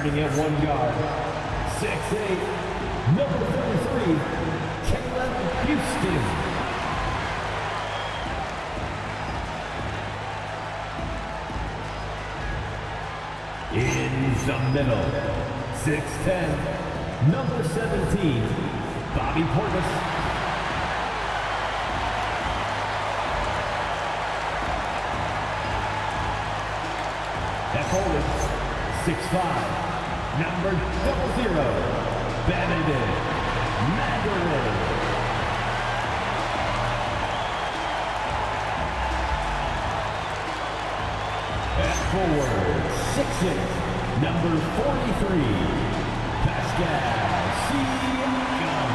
Starting at 1 guard, 6'8", number 33, Caleb Houston. In the middle, 6'10", number 17, Bobby Portis. At forward, 6'5", number 00, Benedict Mathurin. At forward, 6'6", number 43, Pascal Siakam.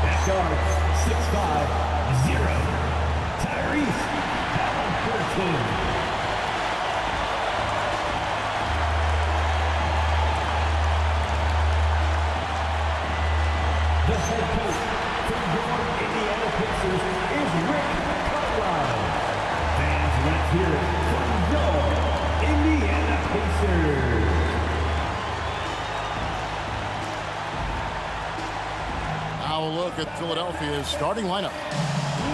At guard, 6'5", 0, Tyrese Halliburton. The head coach for your Indiana Pacers is Rick Carlisle. Fans, let's hear it from your Indiana Pacers. Now a look at Philadelphia's starting lineup.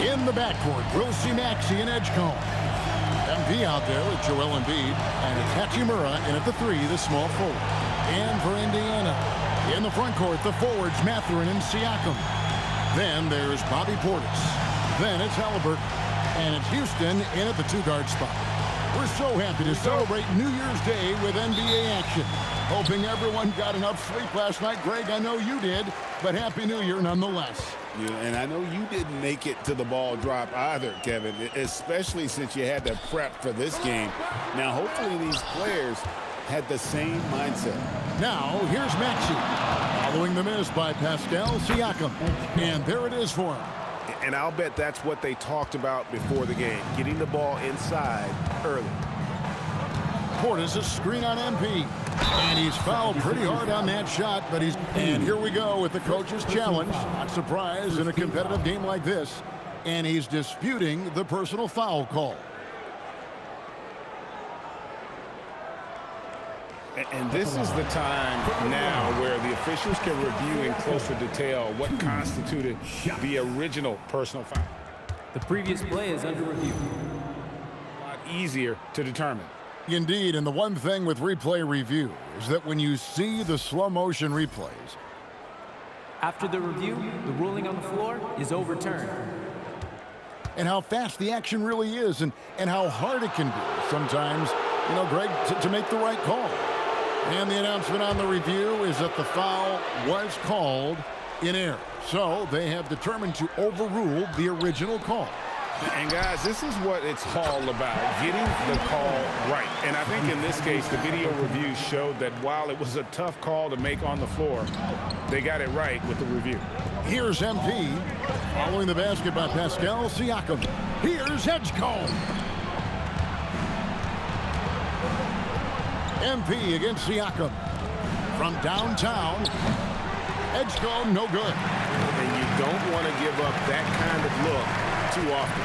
In the backcourt, we'll see Maxey and edge cone. MP out there with Joel Embiid, and it's Hachimura in at the 3, the small forward. And for Indiana, in the front court, the forwards Mathurin and Siakam. Then there's Bobby Portis. Then it's Halliburton, and it's Houston in at the 2-guard spot. We're so happy to celebrate New Year's Day with NBA action. Hoping everyone got enough sleep last night. Greg, I know you did, but Happy New Year nonetheless. Yeah, and I know you didn't make it to the ball drop either, Kevin, especially since you had to prep for this game. Now, hopefully these players had the same mindset. Now, here's Maxey, following the miss by Pascal Siakam. And there it is for him. And I'll bet that's what they talked about before the game, getting the ball inside early. Portis, a screen on MP. And he's fouled pretty hard on that shot, but he's... And here we go with the coach's challenge. Not surprised in a competitive game like this. And he's disputing the personal foul call. And this is the time now where the officials can review in closer detail what constituted the original personal foul. The previous play is under review. A lot easier to determine. Indeed, and the one thing with replay review is that when you see the slow motion replays, After the review, the ruling on the floor is overturned. And how fast the action really is, and how hard it can be sometimes, you know, Greg, to make the right call. And the announcement on the review is that the foul was called in error. So they have determined to overrule the original call. And guys, this is what it's all about, getting the call right. And I think in this case, the video review showed that while it was a tough call to make on the floor, they got it right with the review. Here's MP, following the basket by Pascal Siakam. Here's Edgecombe. MP against Siakam. From downtown, Edgecombe no good. And you don't want to give up that kind of look too often.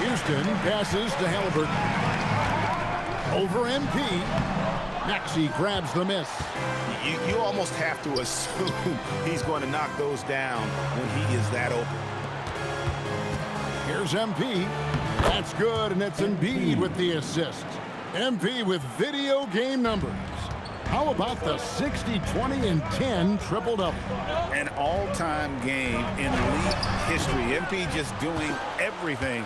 Houston passes to Halliburton. Over MP. Maxey grabs the miss. You almost have to assume he's going to knock those down when he is that open. Here's MP. That's good, and it's Embiid with the assist. MP with video game numbers. How about the 60, 20, and 10 triple-double? An all-time game in league history. MP just doing everything.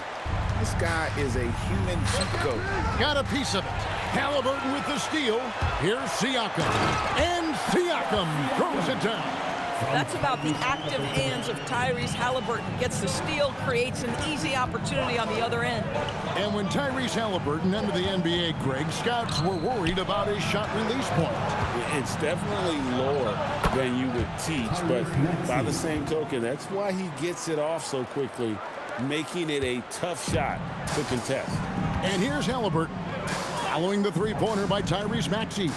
This guy is a human cheat code. Got a piece of it. Halliburton with the steal. Here's Siakam. And Siakam throws it down. That's about the active hands of Tyrese Halliburton. Gets the steal, creates an easy opportunity on the other end. And when Tyrese Halliburton entered the NBA, Greg, scouts were worried about his shot release point. It's definitely lower than you would teach, but by the same token, that's why he gets it off so quickly, making it a tough shot to contest. And here's Halliburton, following the three-pointer by Tyrese Maxey.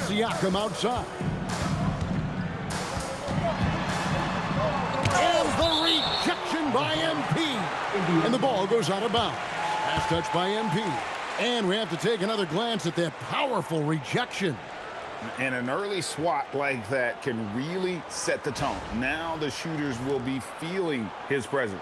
Siakam outside. And the rejection by MP. And the ball goes out of bounds. Pass touch by MP. And we have to take another glance at that powerful rejection. And an early swat like that can really set the tone. Now the shooters will be feeling his presence.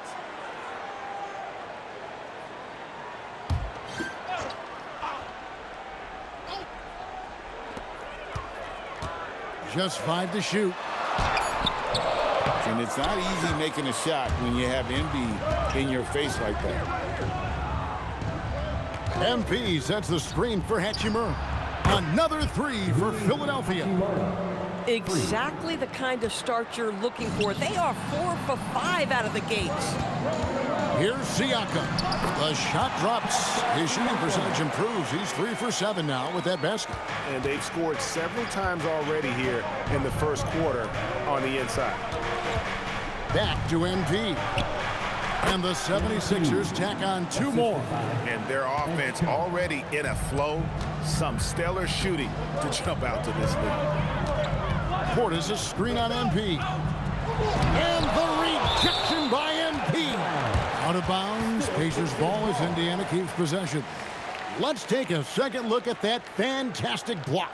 Just 5 to shoot. And it's not easy making a shot when you have Embiid in your face like that. MP sets the screen for Hachimura. Another 3 for Philadelphia. Exactly the kind of start you're looking for. They are 4 for 5 out of the gates. Here's Siakam. The shot drops. His shooting percentage improves. He's 3 for 7 now with that basket. And they've scored several times already here in the first quarter on the inside. Back to MP. And the 76ers tack on 2 more. And their offense already in a flow. Some stellar shooting to jump out to this lead. Portis a screen on MP. And the rejection by MP. Out of bounds. Pacers ball as Indiana keeps possession. Let's take a second look at that fantastic block.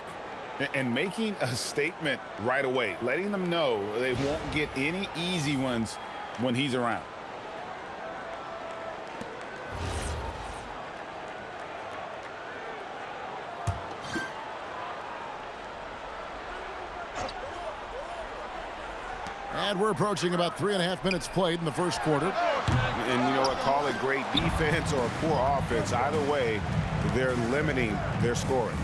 And making a statement right away, letting them know they won't get any easy ones when he's around. And we're approaching about 3.5 minutes played in the first quarter. And you know what, call it great defense or poor offense. Either way, they're limiting their scoring.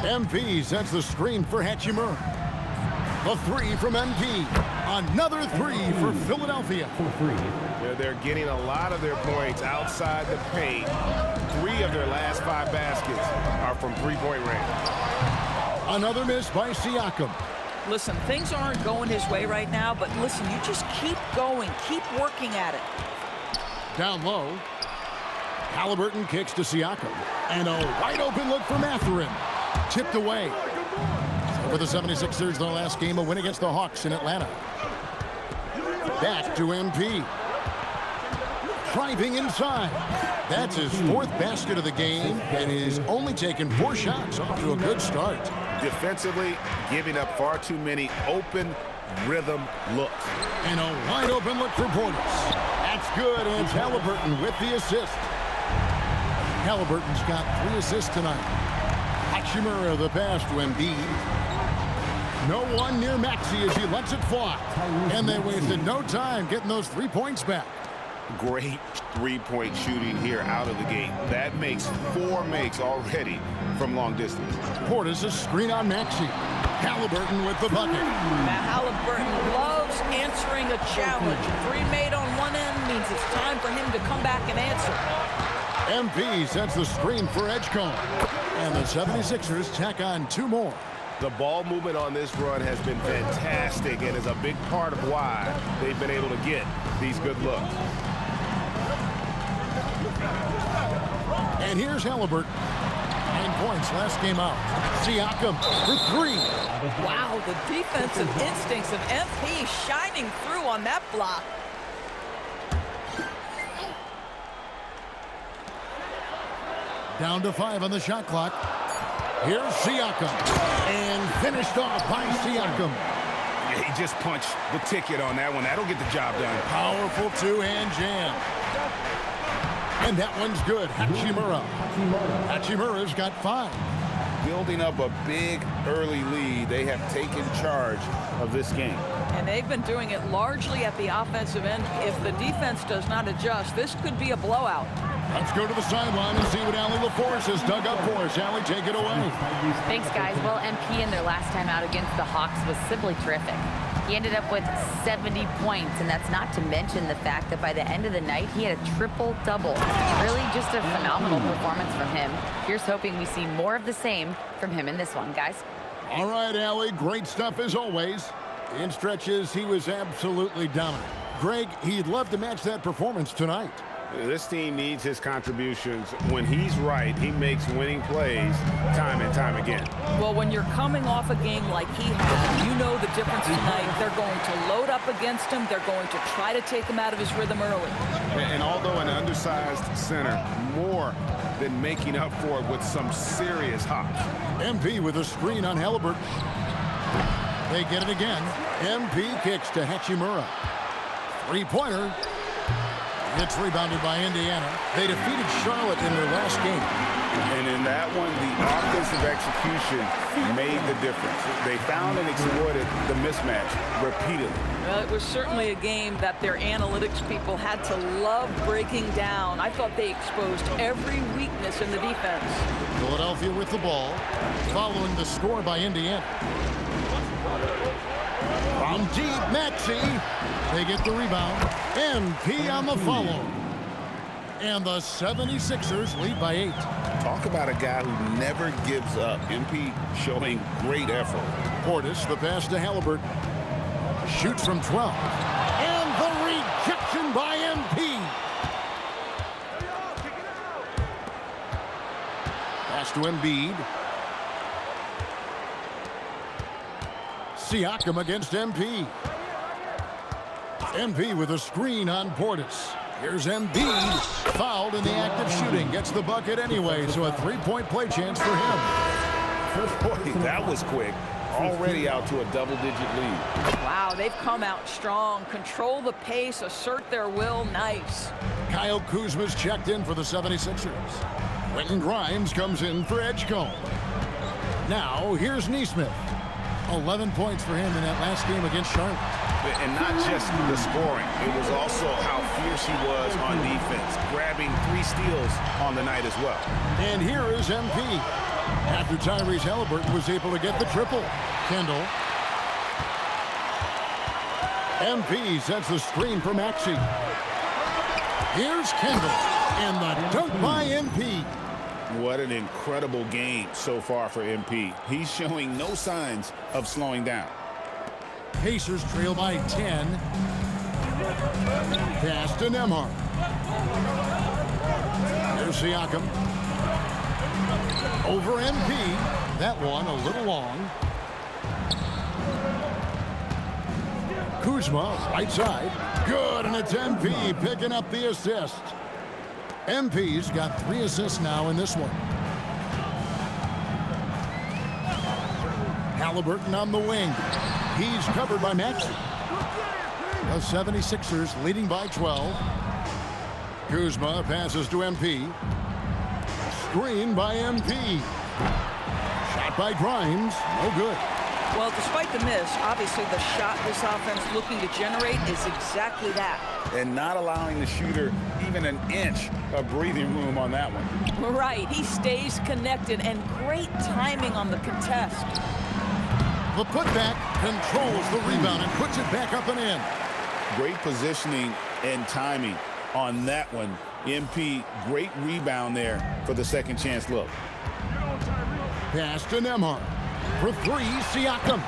MP sets the screen for Hachimura. The 3 from MP. Another 3 for Philadelphia. They're getting a lot of their points outside the paint. 3 of their last 5 baskets are from three-point range. Another miss by Siakam. Listen, things aren't going his way right now, but listen, you just keep going, keep working at it. Down low. Halliburton kicks to Siakam. And a wide open look for Mathurin. Tipped away. So for the 76ers, their last game, a win against the Hawks in Atlanta. Back to MP. Driving inside. That's his 4th basket of the game, and he's only taken 4 shots. Off to a good start. Defensively, giving up far too many open rhythm looks. And a wide open look for Portis. That's good, and it's Halliburton with the assist. Halliburton's got 3 assists tonight. Hachimura the pass to Embiid. No one near Maxey as he lets it fly. And they wasted no time getting those 3 points back. Great three-point shooting here out of the gate. That makes 4 makes already from long distance. Portis a screen on Maxey. Halliburton with the bucket. Now Halliburton loves answering a challenge. 3 made on one end means it's time for him to come back and answer. MP sets the screen for Edgecombe. And the 76ers tack on 2 more. The ball movement on this run has been fantastic and is a big part of why they've been able to get these good looks. And here's Halliburton. 9 points last game out. Siakam for 3. Wow, the defensive instincts of MP shining through on that block. Down to 5 on the shot clock. Here's Siakam. And finished off by Siakam. Yeah, he just punched the ticket on that one. That'll get the job done. Powerful 2-hand jam. And that one's good. Hachimura. Hachimura's got 5. Building up a big early lead. They have taken charge of this game. And they've been doing it largely at the offensive end. If the defense does not adjust, this could be a blowout. Let's go to the sideline and see what Allie LaForce has dug up for us. Allie, take it away. Thanks, guys. Well, MP in their last time out against the Hawks was simply terrific. He ended up with 70 points, and that's not to mention the fact that by the end of the night, he had a triple-double. Really just a phenomenal performance from him. Here's hoping we see more of the same from him in this one, guys. All right, Allie, great stuff as always. In stretches, he was absolutely dominant. Greg, he'd love to match that performance tonight. This team needs his contributions. When he's right, he makes winning plays time and time again. Well, when you're coming off a game like he had, you know the difference tonight. They're going to load up against him. They're going to try to take him out of his rhythm early. And although an undersized center, more than making up for it with some serious hops. MP with a screen on Halliburton. They get it again. MP kicks to Hachimura. Three-pointer. It's rebounded by Indiana. They defeated Charlotte in their last game. And in that one, the offensive execution made the difference. They found and exploited the mismatch repeatedly. Well, it was certainly a game that their analytics people had to love breaking down. I thought they exposed every weakness in the defense. Philadelphia with the ball, following the score by Indiana. From deep, Maxey. They get the rebound. MP on the follow. And the 76ers lead by 8. Talk about a guy who never gives up. MP showing great effort. Portis, the pass to Halliburton. Shoots from 12. And the rejection by MP. Pass to Embiid. Siakam against MP. MP with a screen on Portis. Here's Embiid, fouled in the act of shooting. Gets the bucket anyway, so a three-point play chance for him. Boy, that was quick. Already out to a double-digit lead. Wow, they've come out strong. Control the pace, assert their will. Nice. Kyle Kuzma's checked in for the 76ers. Quentin Grimes comes in for Edgecombe. Now, here's Nesmith. 11 points for him in that last game against Charlotte. And not just the scoring. It was also how fierce he was on defense, grabbing 3 steals on the night as well. And here is MP. After Tyrese Halliburton was able to get the triple. Kendall. MP sets the screen for Maxey. Here's Kendall. And the dunk by MP. What an incredible game so far for MP. He's showing no signs of slowing down. Pacers trail by 10. Pass to Nembhard. There's Siakam. Over MP. That one a little long. Kuzma, right side. Good, and it's MP picking up the assist. MP's got 3 assists now in this one. Halliburton on the wing. He's covered by Maxey. The 76ers leading by 12. Kuzma passes to MP. Screen by MP. Shot by Grimes. No good. Well, despite the miss, obviously the shot this offense looking to generate is exactly that. And not allowing the shooter even an inch of breathing room on that one. Right. He stays connected and great timing on the contest. The putback controls the rebound and puts it back up and in. Great positioning and timing on that one. MP, great rebound there for the second chance look. Pass to Nembhard. For 3, Siakam.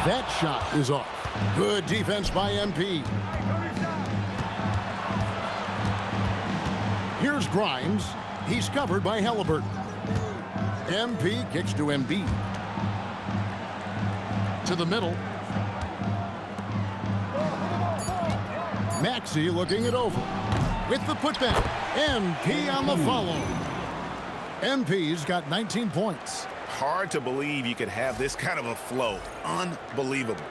That shot is off. Good defense by MP. Here's Grimes. He's covered by Halliburton. MP kicks to Embiid. To the middle. Maxey looking it over. With the putback. MP on the follow. MP's got 19 points. Hard to believe you could have this kind of a flow. Unbelievable.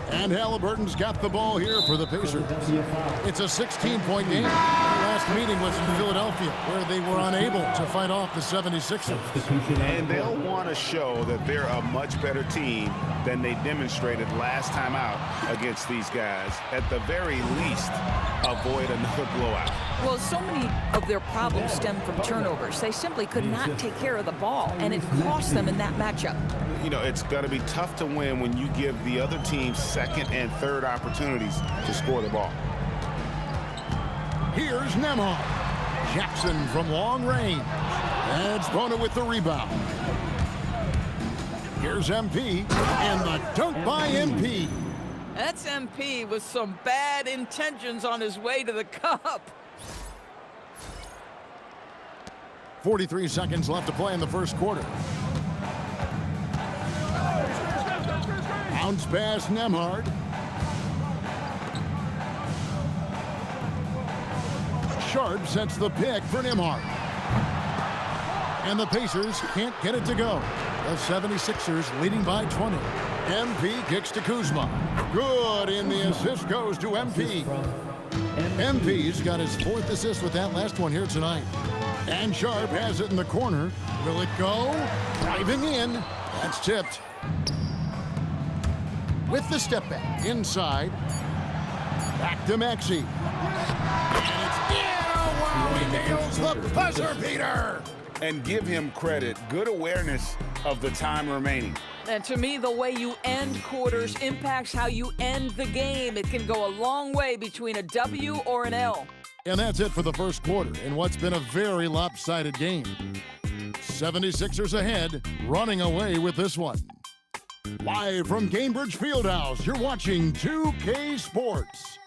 And Halliburton's got the ball here for the Pacers. It's a 16-point game. The last meeting was in Philadelphia, where they were unable to fight off the 76ers. And they'll want to show that they're a much better team than they demonstrated last time out against these guys. At the very least, avoid another blowout. Well, so many of their problems stem from turnovers. They simply could not take care of the ball, and it cost them in that matchup. You know, it's going to be tough to win when you give the other team second and third opportunities to score the ball. Here's Nembhard. Jackson from long range. Adds Bona with the rebound. Here's MP, and the dunk by MP. That's MP with some bad intentions on his way to the cup. 43 seconds left to play in the first quarter. Bounce pass, Nembhard. Sharp sets the pick for Nembhard. And the Pacers can't get it to go. The 76ers leading by 20. MP kicks to Kuzma. Good, and the assist goes to MP. MP's got his 4th assist with that last one here tonight. And Sharp has it in the corner. Will it go? Driving in. That's tipped. With the step back inside. Back to Maxey. And it's in. Oh, wow, he nails the buzzer beater. And give him credit. Good awareness of the time remaining. And to me, the way you end quarters impacts how you end the game. It can go a long way between a W or an L. And that's it for the first quarter in what's been a very lopsided game. 76ers ahead, running away with this one. Live from Cambridge Fieldhouse, you're watching 2K Sports.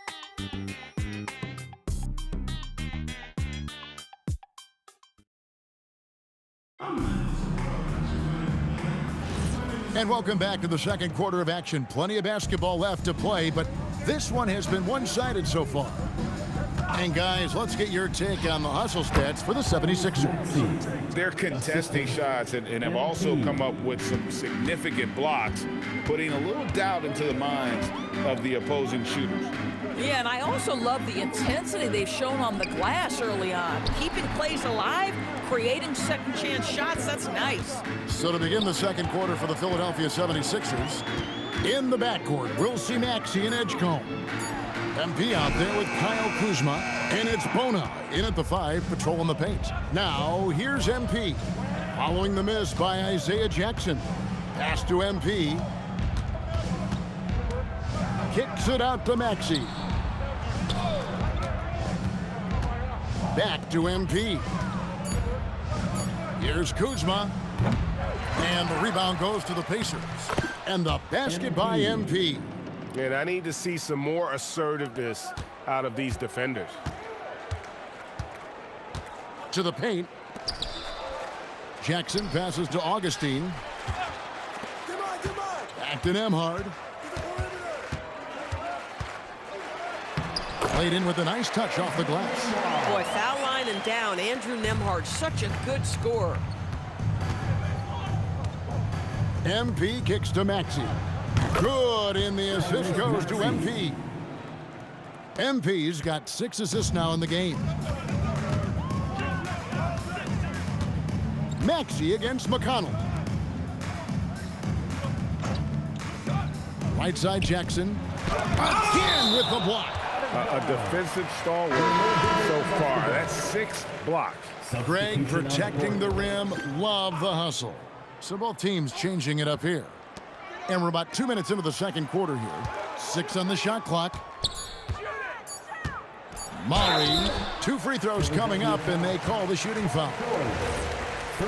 And welcome back to the second quarter of action. Plenty of basketball left to play, but this one has been one-sided so far. And guys, let's get your take on the hustle stats for the 76ers. They're contesting shots and have also come up with some significant blocks, putting a little doubt into the minds of the opposing shooters. Yeah, and I also love the intensity they've shown on the glass early on. Keeping plays alive, creating second-chance shots, that's nice. So to begin the second quarter for the Philadelphia 76ers, in the backcourt, we'll see Maxey and Edgecombe. MP out there with Kyle Kuzma, and it's Bona in at the 5, patrolling the paint. Now, here's MP, following the miss by Isaiah Jackson. Pass to MP. Kicks it out to Maxey. Back to MP. Here's Kuzma. And the rebound goes to the Pacers. And the basket by MP. And I need to see some more assertiveness out of these defenders. To the paint. Jackson passes to Augustine. Back to Nembhard. Played in with a nice touch off the glass. Boy, foul line and down. Andrew Nembhard, such a good scorer. MP kicks to Maxey. Good, and the assist goes to MP. MP's got 6 assists now in the game. Maxey against McConnell. Right side Jackson. Again with the block. A defensive stalwart so far. That's 6 blocks. Greg protecting the rim. Love the hustle. So both teams changing it up here. And we're about 2 minutes into the second quarter here. 6 on the shot clock. Molly, 2 free throws coming up, and they call the shooting foul.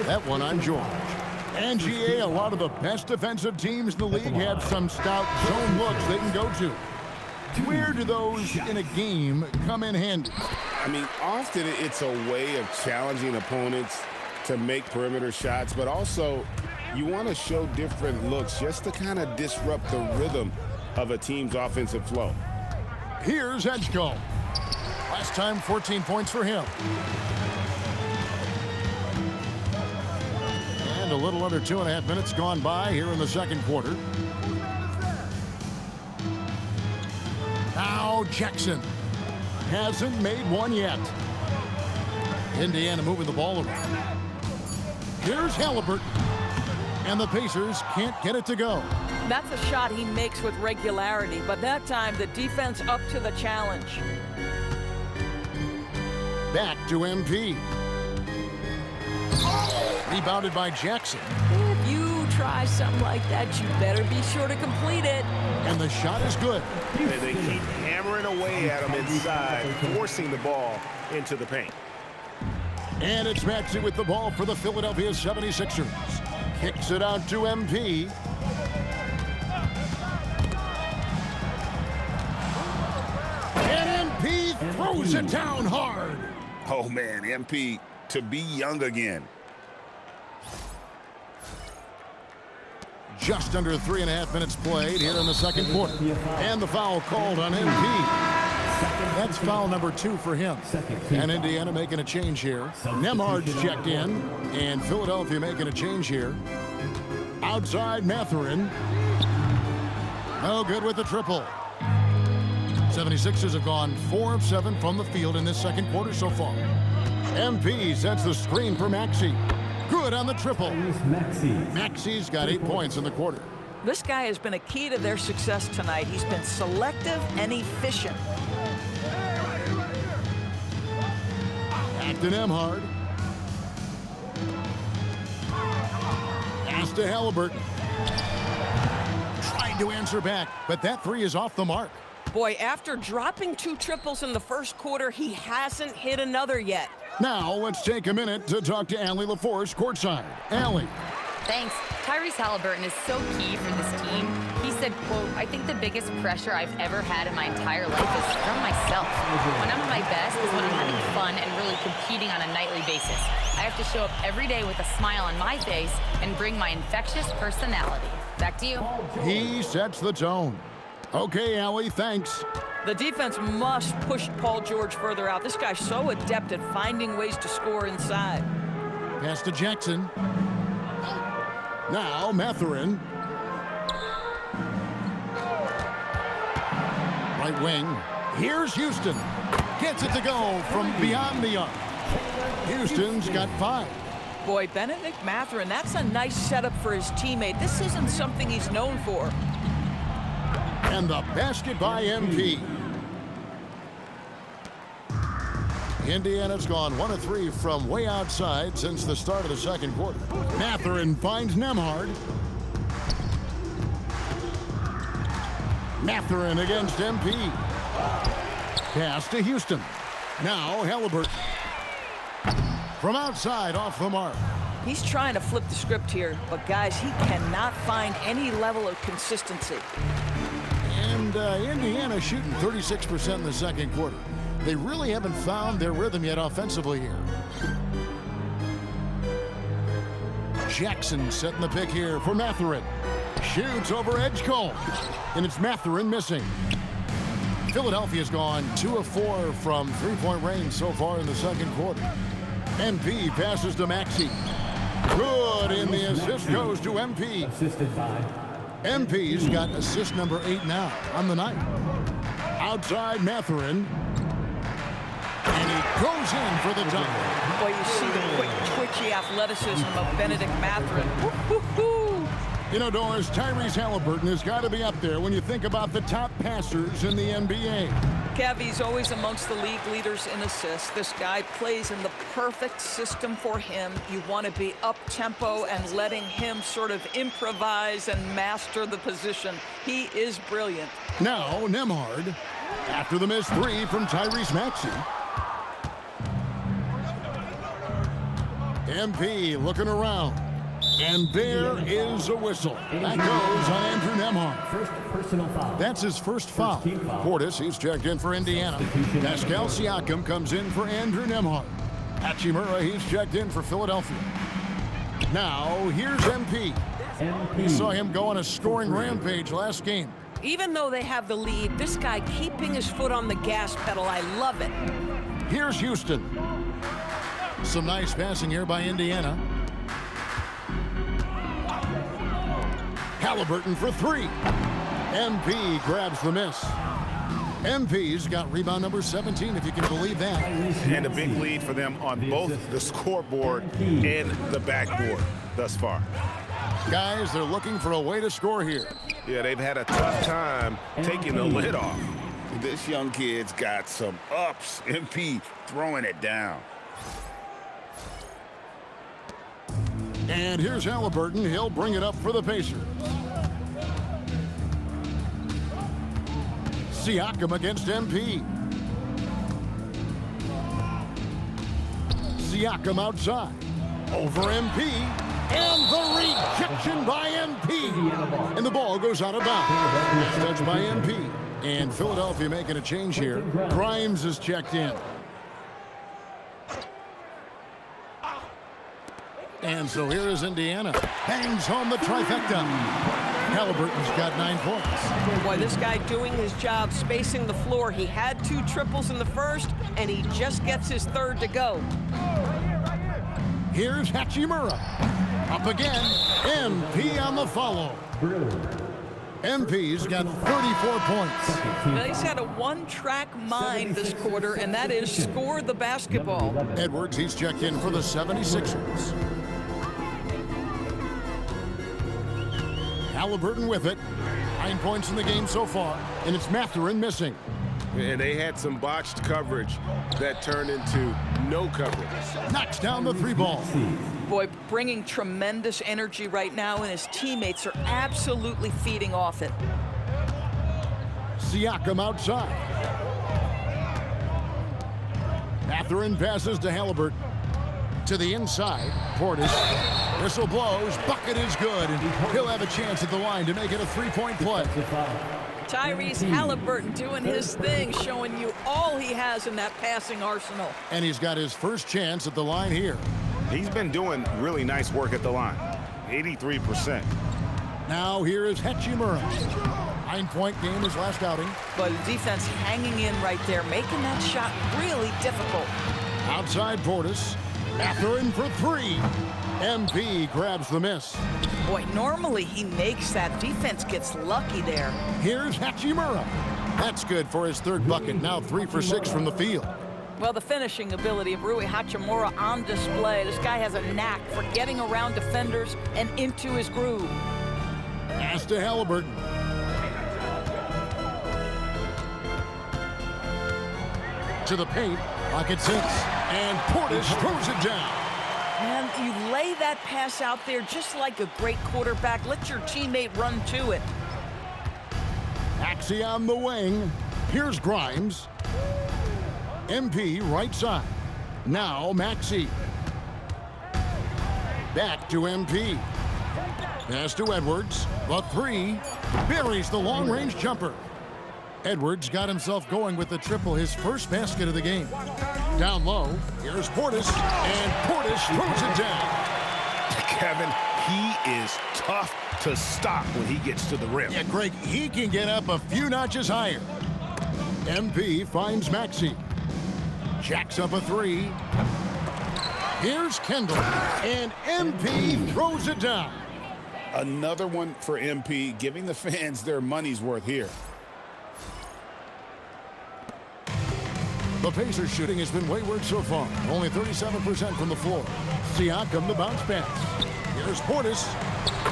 That one on George. And GA, a lot of the best defensive teams in the league have some stout zone looks they can go to. Where do those in a game come in handy? I mean, often it's a way of challenging opponents to make perimeter shots, but also you want to show different looks just to kind of disrupt the rhythm of a team's offensive flow. Here's Edgecombe. Last time, 14 points for him. And a little under 2.5 minutes gone by here in the second quarter. Now Jackson hasn't made one yet. Indiana moving the ball around. Here's Halliburton. And the Pacers can't get it to go. That's a shot he makes with regularity, but that time the defense up to the challenge. Back to MP. Rebounded by Jackson. If you try something like that, you better be sure to complete it. And the shot is good. They keep hammering away at him inside, forcing the ball into the paint. And it's Maxey with the ball for the Philadelphia 76ers. Kicks it out to MP. And MP throws it down hard. Oh, man, MP to be young again. Just under 3.5 minutes played here in the second quarter. And the foul called on MP. That's foul number 2 for him. And Indiana making a change here. Nemhard's checked in. And Philadelphia making a change here. Outside Mathurin. No good with the triple. 76ers have gone 4 of 7 from the field in this second quarter so far. MP sets the screen for Maxey. Good on the triple. Maxey's got 8 points in the quarter. This guy has been a key to their success tonight. He's been selective and efficient. Back to Nemhard. Pass to Halliburton. Tried to answer back, but that 3 is off the mark. Boy, after dropping 2 triples in the first quarter, he hasn't hit another yet. Now, let's take a minute to talk to Allie LaForce courtside. Allie. Thanks. Tyrese Halliburton is so key for this team. He said, quote, "I think the biggest pressure I've ever had in my entire life is from myself. When I'm at my best is when I'm having fun and really competing on a nightly basis. I have to show up every day with a smile on my face and bring my infectious personality." Back to you. He sets the tone. Okay, Allie, thanks. The defense must push Paul George further out. This guy's so adept at finding ways to score inside. Pass to Jackson. Now, Mathurin. Right wing. Here's Houston. Gets it to go from beyond the arc. Houston's got 5. Boy, Benedict Mathurin, that's a nice setup for his teammate. This isn't something he's known for. And the basket by MP. Indiana's gone 1 of 3 from way outside since the start of the second quarter. Mathurin finds Nemhard. Mathurin against MP. Pass to Houston. Now Halliburton. From outside, off the mark. He's trying to flip the script here, but guys, he cannot find any level of consistency. And Indiana shooting 36% in the second quarter. They really haven't found their rhythm yet offensively here. Jackson setting the pick here for Mathurin. Shoots over Edgecombe. And it's Mathurin missing. Philadelphia's gone 2 of 4 from 3-point range so far in the second quarter. MP passes to Maxey. Good, and the assist goes to MP. Assisted by MP's got assist number 8 now on the night. Outside Mathurin. And he goes in for the dunk. Boy, you see the quick, twitchy athleticism of Benedict Mathurin. Woo-hoo-hoo. You know, Doris, Tyrese Halliburton has got to be up there when you think about the top passers in the NBA. Kev, he's always amongst the league leaders in assists. This guy plays in the perfect system for him. You want to be up-tempo and letting him sort of improvise and master the position. He is brilliant. Now, Nemhard, after the missed 3 from Tyrese Maxey. MP looking around. And there is a whistle. That goes on Andrew Nemhard. first personal foul. That's his first foul. Portis, he's checked in for Indiana. Pascal Siakam comes in for Andrew Nemhard. Hachimura, he's checked in for Philadelphia. Now, here's MP. We saw him go on a scoring rampage last game. Even though they have the lead, this guy keeping his foot on the gas pedal, I love it. Here's Houston. Some nice passing here by Indiana. Halliburton for 3. MP grabs the miss. MP's got rebound number 17, if you can believe that. And a big lead for them on both the scoreboard and the backboard thus far. Guys, they're looking for a way to score here. Yeah, they've had a tough time taking the lid off. This young kid's got some ups. MP throwing it down. And here's Halliburton. He'll bring it up for the Pacers. Siakam against MP. Siakam outside. Over MP. And the rejection by MP. And the ball goes out of bounds. Touched by MP. And Philadelphia making a change here. Grimes is checked in. And so here is Indiana. Bangs home the trifecta. Halliburton's got 9 points. Boy, this guy doing his job, spacing the floor. He had 2 triples in the first, and he just gets his third to go. Here's Hachimura. Up again. MP on the follow. MP's got 34 points. Now, he's had a one-track mind this quarter, and that is score the basketball. Edwards, he's checked in for the 76ers. Halliburton with it. 9 points in the game so far, and it's Mathurin missing. And they had some botched coverage that turned into no coverage. Knocks down the 3 ball. Boy, bringing tremendous energy right now, and his teammates are absolutely feeding off it. Siakam outside. Mathurin passes to Halliburton. To the inside, Portis. Whistle blows, bucket is good, and he'll have a chance at the line to make it a 3-point play. Tyrese Halliburton doing his thing, showing you all he has in that passing arsenal. And he's got his first chance at the line here. He's been doing really nice work at the line. 83%. Now here is Hachimura. 9-point game his last outing. But the defense hanging in right there, making that shot really difficult. Outside Portis. Mathurin for 3. MP grabs the miss. Boy, normally he makes that. Defense gets lucky there. Here's Hachimura. That's good for his 3rd bucket. Now 3 for 6 from the field. Well, the finishing ability of Rui Hachimura on display. This guy has a knack for getting around defenders and into his groove. Pass to Halliburton. To the paint. Pocket 6. And Portis throws it down. Man, you lay that pass out there just like a great quarterback. Let your teammate run to it. Maxey on the wing. Here's Grimes. MP right side. Now Maxey. Back to MP. Pass to Edwards. The 3. Buries the long-range jumper. Edwards got himself going with the triple, his first basket of the game. Down low, here's Portis, and Portis throws it down. Kevin, he is tough to stop when he gets to the rim. Yeah, Greg, he can get up a few notches higher. MP finds Maxey. Jacks up a 3. Here's Kendall, and MP throws it down. Another one for MP, giving the fans their money's worth here. The Pacers' shooting has been wayward so far. Only 37% from the floor. Siakam the bounce pass. Here's Portis.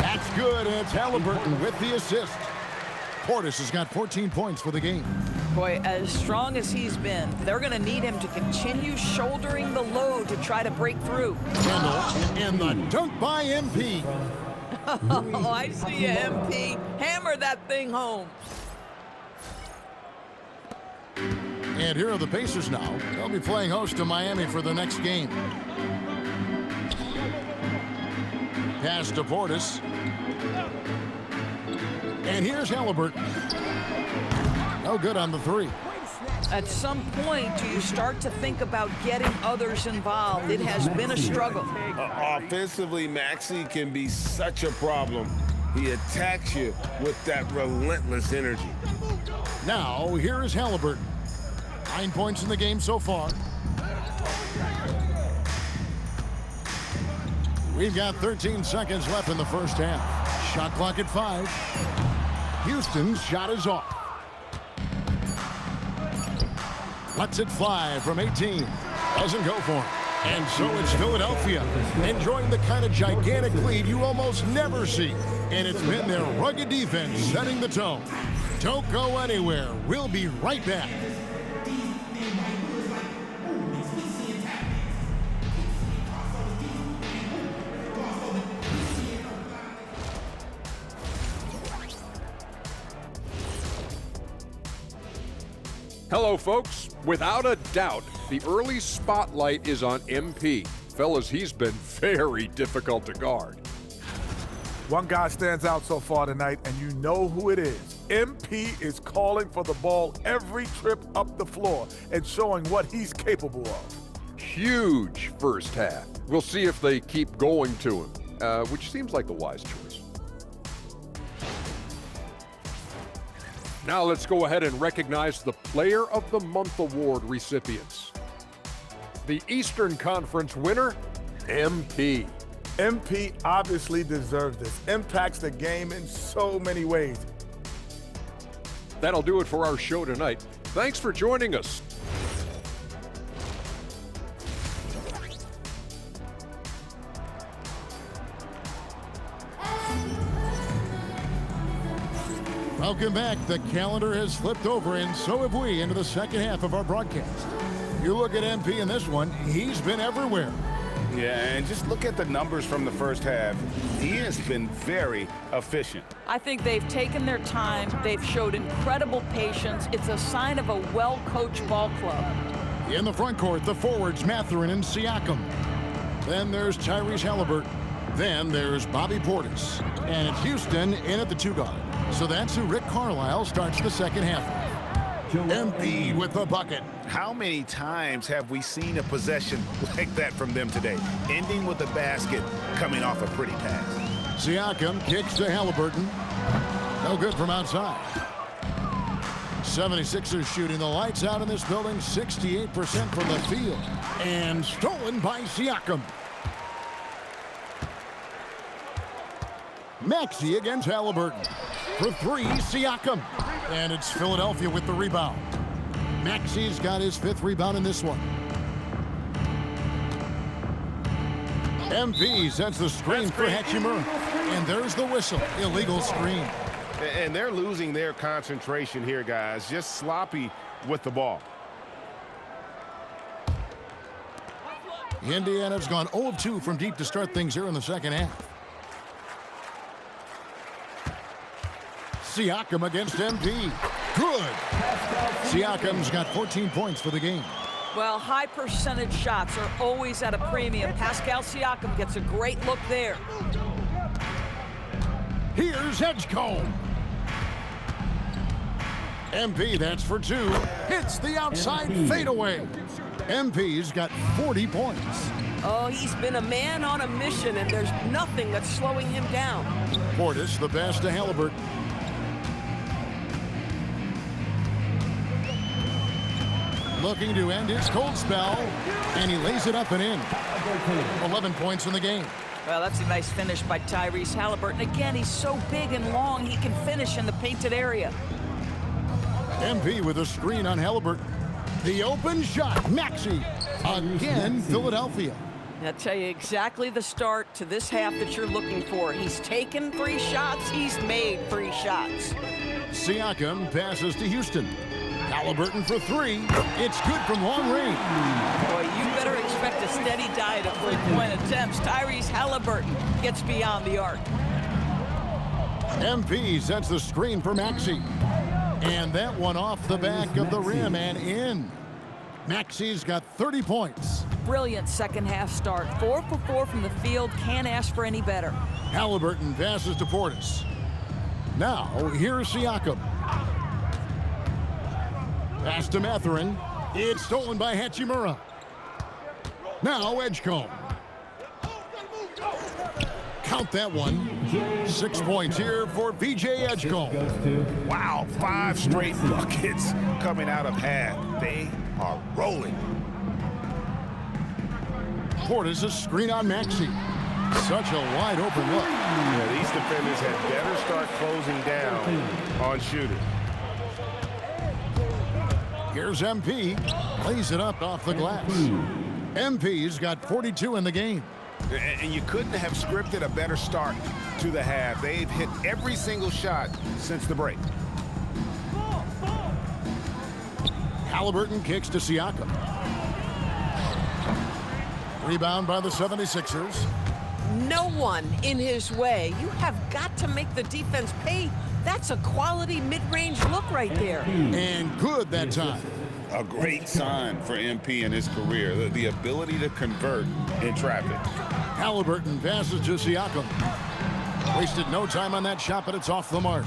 That's good, and it's Halliburton with the assist. Portis has got 14 points for the game. Boy, as strong as he's been, they're going to need him to continue shouldering the load to try to break through. Kendall, and the dunk by MP. Oh, I see you, MP. Hammer that thing home. And here are the Pacers now. They'll be playing host to Miami for the next game. Pass to Portis. And here's Halliburton. No good on the 3. At some point, do you start to think about getting others involved? It has been a struggle. Offensively, Maxey can be such a problem. He attacks you with that relentless energy. Now, here is Halliburton. 9 points in the game so far. We've got 13 seconds left in the first half. Shot clock at 5. Houston's shot is off. Lets it fly from 18. Doesn't go for it. And so it's Philadelphia enjoying the kind of gigantic lead you almost never see. And it's been their rugged defense setting the tone. Don't go anywhere. We'll be right back. Hello, folks. Without a doubt, the early spotlight is on MP. Fellas, he's been very difficult to guard. One guy stands out so far tonight, and you know who it is. MP is calling for the ball every trip up the floor and showing what he's capable of. huge first half. We'll see if they keep going to him, which seems like the wise choice. Now let's go ahead and recognize the Player of the Month Award recipients. The Eastern Conference winner, MP. MP obviously deserves this. Impacts the game in so many ways. That'll do it for our show tonight. Thanks for joining us. Welcome back. The calendar has flipped over, and so have we, into the second half of our broadcast. You look at MP in this one, he's been everywhere. Yeah, and just look at the numbers from the first half. He has been very efficient. I think they've taken their time. They've showed incredible patience. It's a sign of a well-coached ball club. In the front court, the forwards, Mathurin and Siakam. Then there's Tyrese Halliburton. Then there's Bobby Portis. And it's Houston in at the 2 guard. So that's who Rick Carlisle starts the second half. MP with the bucket. How many times have we seen a possession like that from them today? Ending with a basket, coming off a pretty pass. Siakam kicks to Halliburton. No good from outside. 76ers shooting the lights out in this building, 68% from the field. And stolen by Siakam. Maxey against Halliburton. For 3, Siakam. And it's Philadelphia with the rebound. Maxey's got his 5th rebound in this one. MP sends the screen for Hachimura. And there's the whistle. Illegal screen. And they're losing their concentration here, guys. Just sloppy with the ball. Indiana's gone 0 of 2 from deep to start things here in the second half. Siakam against MP. Good. Siakam's got 14 points for the game. Well, high percentage shots are always at a premium. Pascal Siakam gets a great look there. Here's Edgecombe. MP, that's for 2. Hits the outside fadeaway. MP's got 40 points. Oh, he's been a man on a mission, and there's nothing that's slowing him down. Portis, the pass to Halliburton. Looking to end his cold spell, and he lays it up and in. 11 points in the game. Well, that's a nice finish by Tyrese Halliburton. Again, he's so big and long, he can finish in the painted area. MP with a screen on Halliburton. The open shot, Maxey. Again, Philadelphia. I'll tell you exactly the start to this half that you're looking for. He's taken 3 shots, he's made 3 shots. Siakam passes to Houston. Halliburton for 3. It's good from long range. Boy, you better expect a steady diet of 3-point attempts. Tyrese Halliburton gets beyond the arc. MP sets the screen for Maxey. And that one off the back of the rim and in. Maxey's got 30 points. Brilliant second half start. 4 for 4 from the field. Can't ask for any better. Halliburton passes to Portis. Now, here's Siakam. Pass to Mathurin. It's stolen by Hachimura. Now Edgecombe. Count that one. 6 points here for VJ Edgecombe. Wow, 5 straight buckets coming out of half. They are rolling. Portis a screen on Maxey. Such a wide open look. Yeah, these defenders had better start closing down on shooters. Here's MP. Lays it up off the glass. MP's got 42 in the game. And you couldn't have scripted a better start to the half. They've hit every single shot since the break. Halliburton kicks to Siakam. Rebound by the 76ers. No one in his way. You have got to make the defense pay. That's a quality mid-range look right there. And good that time. A great sign for MP in his career, the ability to convert in traffic. Halliburton passes to Siakam. Wasted no time on that shot, but it's off the mark.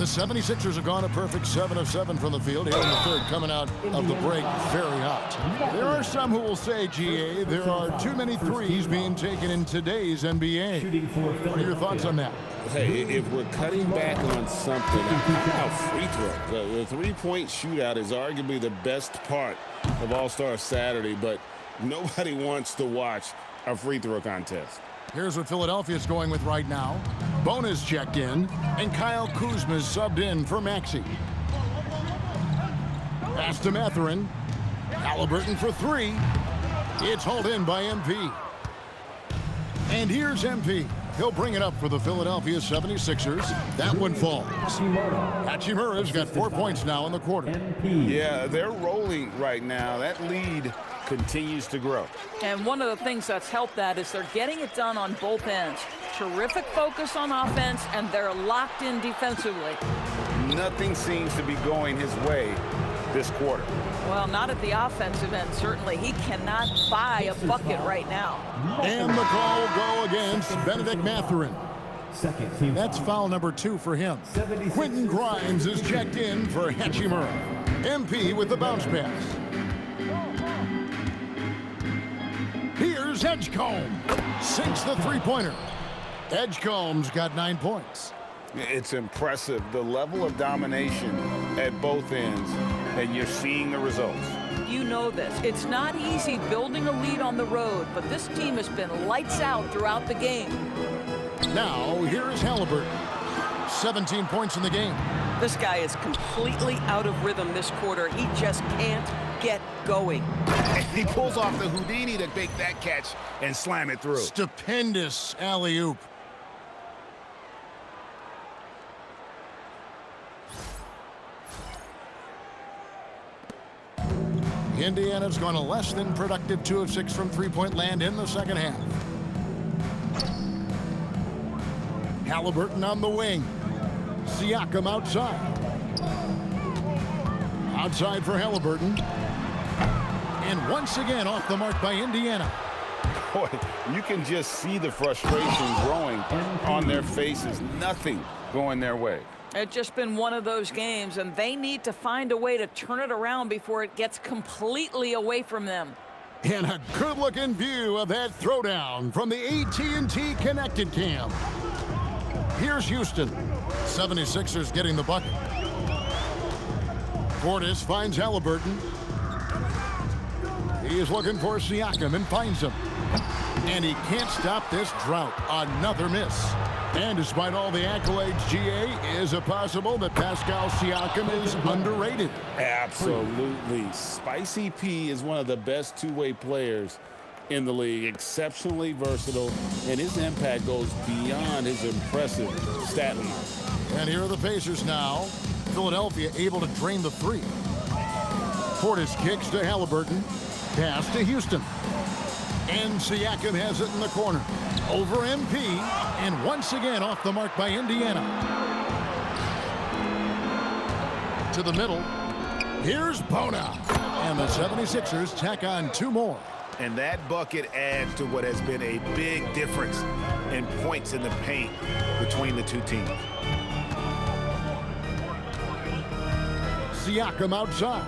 The 76ers have gone a perfect 7 of 7 from the field here in the third, coming out of the break very hot. There are some who will say, GA, there are too many threes being taken in today's NBA. What are your thoughts on that? Hey, if we're cutting back on something, how about free throw? The three-point shootout is arguably the best part of All-Star Saturday, but nobody wants to watch a free throw contest. Here's what Philadelphia's going with right now. Bona's checked in, and Kyle Kuzma's subbed in for Maxey. Pass to Mathurin. Halliburton for three. It's hauled in by MP. And here's MP. He'll bring it up for the Philadelphia 76ers. That one falls. Hachimura's got 4 points now in the quarter. Yeah, they're rolling right now. That lead continues to grow. And one of the things that's helped that is they're getting it done on both ends. Terrific focus on offense, and they're locked in defensively. Nothing seems to be going his way this quarter. Well, not at the offensive end, certainly. He cannot buy a bucket right now. And the call will go against Benedict Mathurin. That's foul number 2 for him. Quentin Grimes is checked in for Hachimura. MP with the bounce pass. Here's Edgecombe. Sinks the three-pointer. Edgecombe's got 9 points. It's impressive, the level of domination at both ends, and you're seeing the results. You know this. It's not easy building a lead on the road, but this team has been lights out throughout the game. Now, here's Halliburton. 17 points in the game. This guy is completely out of rhythm this quarter. He just can't get going. He pulls off the Houdini to make that catch and slam it through. Stupendous alley-oop. Indiana's gone a less than productive 2 of 6 from three-point land in the second half. Halliburton on the wing. Siakam outside. Outside for Halliburton. And once again off the mark by Indiana. Boy, you can just see the frustration growing on their faces. Nothing going their way. It's just been one of those games, and they need to find a way to turn it around before it gets completely away from them. And a good-looking view of that throwdown from the AT&T Connected Cam. Here's Houston. 76ers getting the bucket. Portis finds Halliburton. He is looking for Siakam and finds him. And he can't stop this drought. Another miss. And despite all the accolades, GA, is it possible that Pascal Siakam is underrated? Absolutely. Spicy P is one of the best two-way players in the league. Exceptionally versatile, and his impact goes beyond his impressive stat line. And here are the Pacers now. Philadelphia able to drain the three. Portis kicks to Halliburton. Pass to Houston. And Siakam has it in the corner. Over MP, and once again off the mark by Indiana. To the middle. Here's Bona. And the 76ers tack on 2 more. And that bucket adds to what has been a big difference in points in the paint between the two teams. Siakam outside.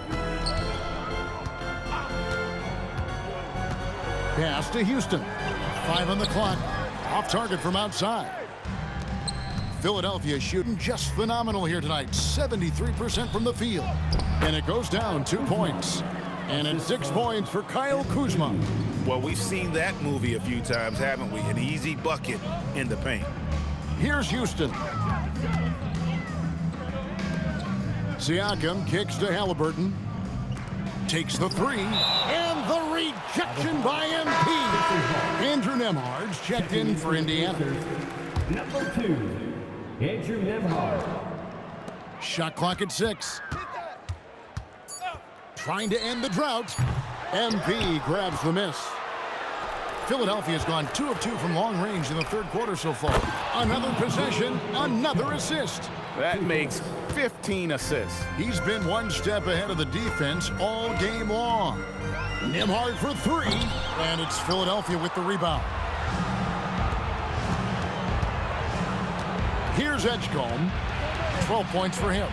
Pass to Houston. 5 on the clock. Off target from outside. Philadelphia shooting just phenomenal here tonight. 73% from the field. And it goes down 2 points. And it's 6 points for Kyle Kuzma. Well, we've seen that movie a few times, haven't we? An easy bucket in the paint. Here's Houston. Siakam kicks to Halliburton. Takes the three. And the rejection by MP. Andrew Nembhard's checked in for Indiana. Number 2, Andrew Nembhard. Shot clock at 6. Trying to end the drought. MP grabs the miss. Philadelphia's gone 2 of 2 from long range in the third quarter so far. Another possession, another assist. That makes 15 assists. He's been 1 step ahead of the defense all game long. Nembhard for 3, and it's Philadelphia with the rebound. Here's Edgecombe. 12 points for him.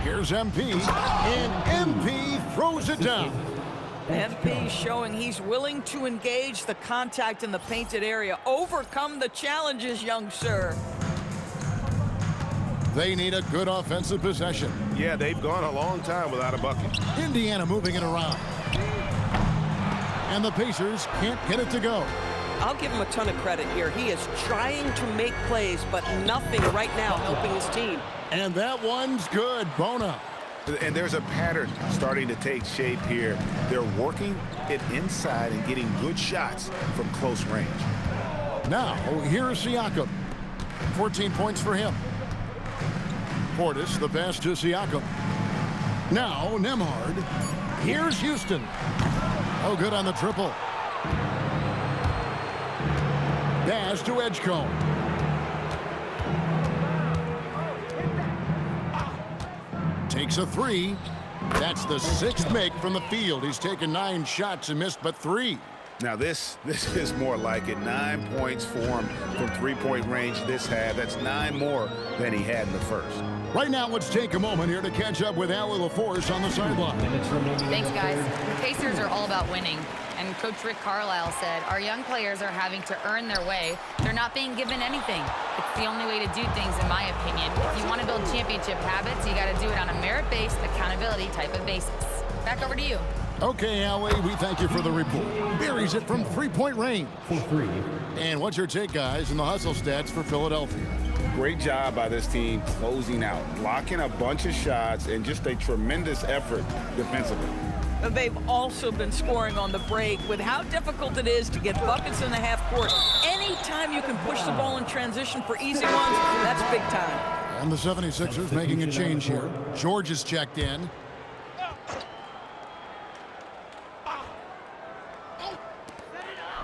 Here's MP, and MP throws it down. MP showing he's willing to engage the contact in the painted area. Overcome the challenges, young sir. They need a good offensive possession. Yeah, they've gone a long time without a bucket. Indiana moving it around. And the Pacers can't get it to go. I'll give him a ton of credit here. He is trying to make plays, but nothing right now helping his team. And that one's good. Bona. And there's a pattern starting to take shape here. They're working it inside and getting good shots from close range. Now, here's Siakam. 14 points for him. Portis, the pass to Siakam. Now, Nemhard. Here's Houston. Oh, good on the triple. Pass to Edgecombe. Takes a three. That's the sixth make from the field. He's taken 9 shots and missed but 3. Now this is more like it. 9 points for him from three-point range this half. That's 9 more than he had in the first. Right now, let's take a moment here to catch up with Allie LaForce on the sideline. Thanks, guys. The Pacers are all about winning. And Coach Rick Carlisle said, our young players are having to earn their way. They're not being given anything. It's the only way to do things, in my opinion. If you want to build championship habits, you got to do it on a merit-based, accountability type of basis. Back over to you. Okay, Allie, we thank you for the report. Buries it from three-point range. And what's your take, guys, in the hustle stats for Philadelphia? Great job by this team closing out, blocking a bunch of shots, and just a tremendous effort defensively. They've also been scoring on the break. With how difficult it is to get buckets in the half court, anytime you can push the ball in transition for easy ones, that's big time. And the 76ers making a change here. George is checked in.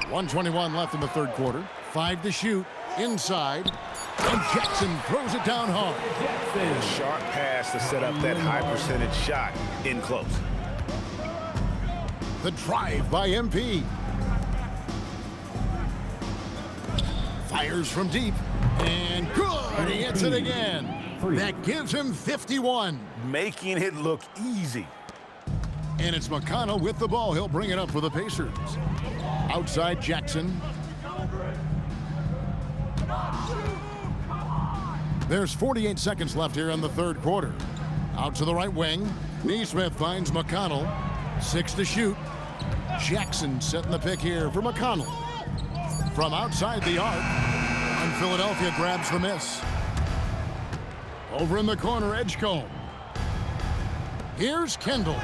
.121 left in the third quarter. 5 to shoot. Inside. And Jackson throws it down hard. A sharp pass to set up that high percentage shot in close. The drive by MP. Fires from deep. And good. He hits it again. That gives him 51. Making it look easy. And it's McConnell with the ball. He'll bring it up for the Pacers. Outside Jackson. There's 48 seconds left here in the third quarter. Out to the right wing. Neesmith finds McConnell. 6 to shoot. Jackson setting the pick here for McConnell. From outside the arc. And Philadelphia grabs the miss. Over in the corner, Edgecombe. Here's Kendall.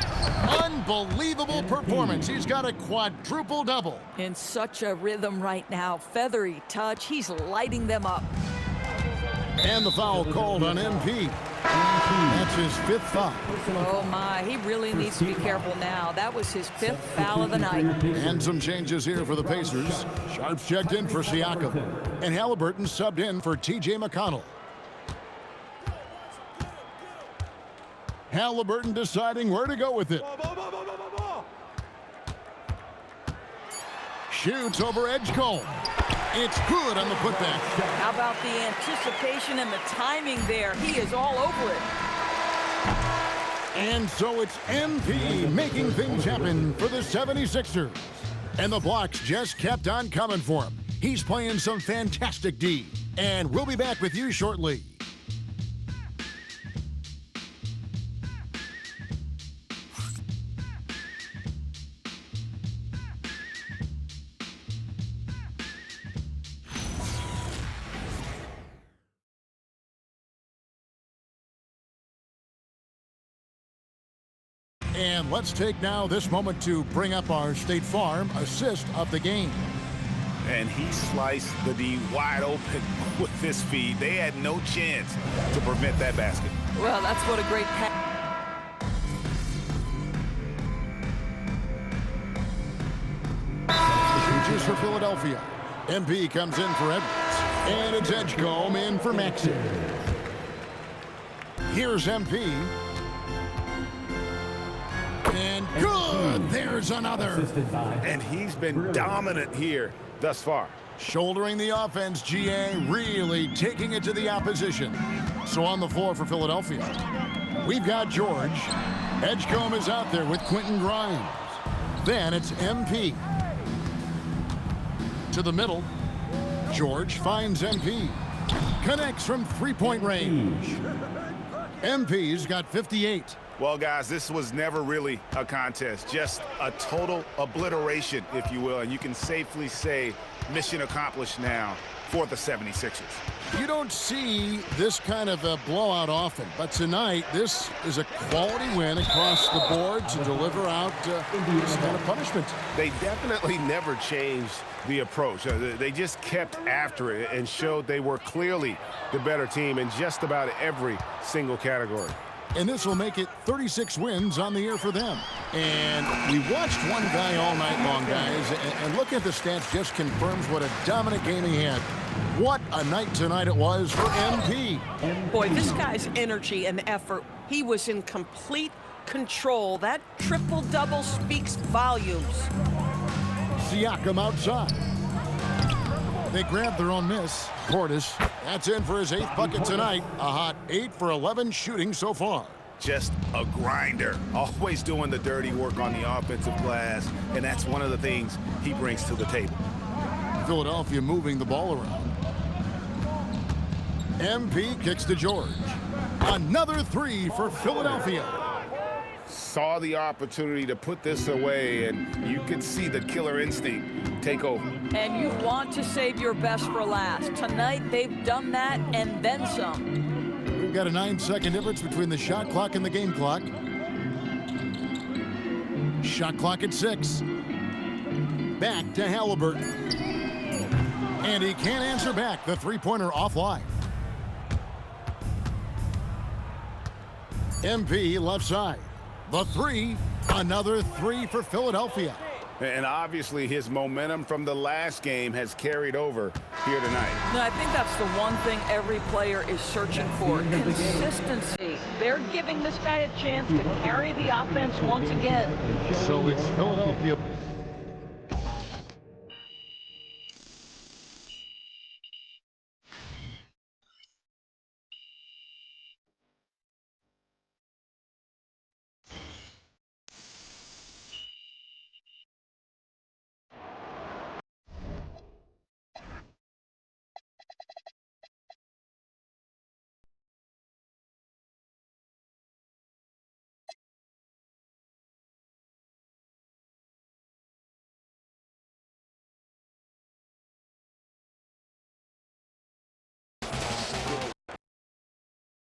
Unbelievable performance. He's got a quadruple double. In such a rhythm right now. Feathery touch. He's lighting them up. And the foul called on MP. That's his 5th foul. Oh, my. He really needs to be careful now. That was his 5th foul of the night. And some changes here for the Pacers. Sharps checked in for Siakam. And Halliburton subbed in for T.J. McConnell. Halliburton deciding where to go with it. Shoots over Edgecombe. It's good on the putback. How about the anticipation and the timing there? He is all over it. And so it's MP making things happen for the 76ers. And the blocks just kept on coming for him. He's playing some fantastic D. And we'll be back with you shortly. And let's take now this moment to bring up our State Farm assist of the game. And he sliced the D wide open with this feed. They had no chance to prevent that basket. Well, that's what a great pass. Changes for Philadelphia. MP comes in for Edwards. And it's Edgecombe in for Maxey. Here's MP. And good. There's another. And he's been dominant here thus far. Shouldering the offense, GA really taking it to the opposition. So on the floor for Philadelphia, we've got George. Edgecombe is out there with Quentin Grimes. Then it's MP. To the middle. George finds MP. Connects from three-point range. MP's got 58. Well, guys, this was never really a contest, just a total obliteration, if you will, and you can safely say mission accomplished now for the 76ers. You don't see this kind of a blowout often, but tonight this is a quality win across the board to deliver out this kind of punishment. They definitely never changed the approach. They just kept after it and showed they were clearly the better team in just about every single category. And this will make it 36 wins on the year for them. And we watched one guy all night long, guys, and look at the stats just confirms what a dominant game he had. What a night tonight it was for MP. Boy, this guy's energy and effort, he was in complete control. That triple-double speaks volumes. Siakam outside. They grabbed their own miss. Portis, that's in for his 8th bucket tonight. A hot 8 for 11 shooting so far. Just a grinder, always doing the dirty work on the offensive glass, and that's one of the things he brings to the table. Philadelphia moving the ball around. MP kicks to George. Another 3 for Philadelphia. Saw the opportunity to put this away, and you could see the killer instinct take over. And you want to save your best for last. Tonight, they've done that and then some. We've got a 9-second difference between the shot clock and the game clock. Shot clock at 6. Back to Halliburton. And he can't answer back. The three-pointer offline. MP left side. The 3, another 3 for Philadelphia. And obviously his momentum from the last game has carried over here tonight. No, I think that's the one thing every player is searching for, consistency. They're giving this guy a chance to carry the offense once again. So it's Philadelphia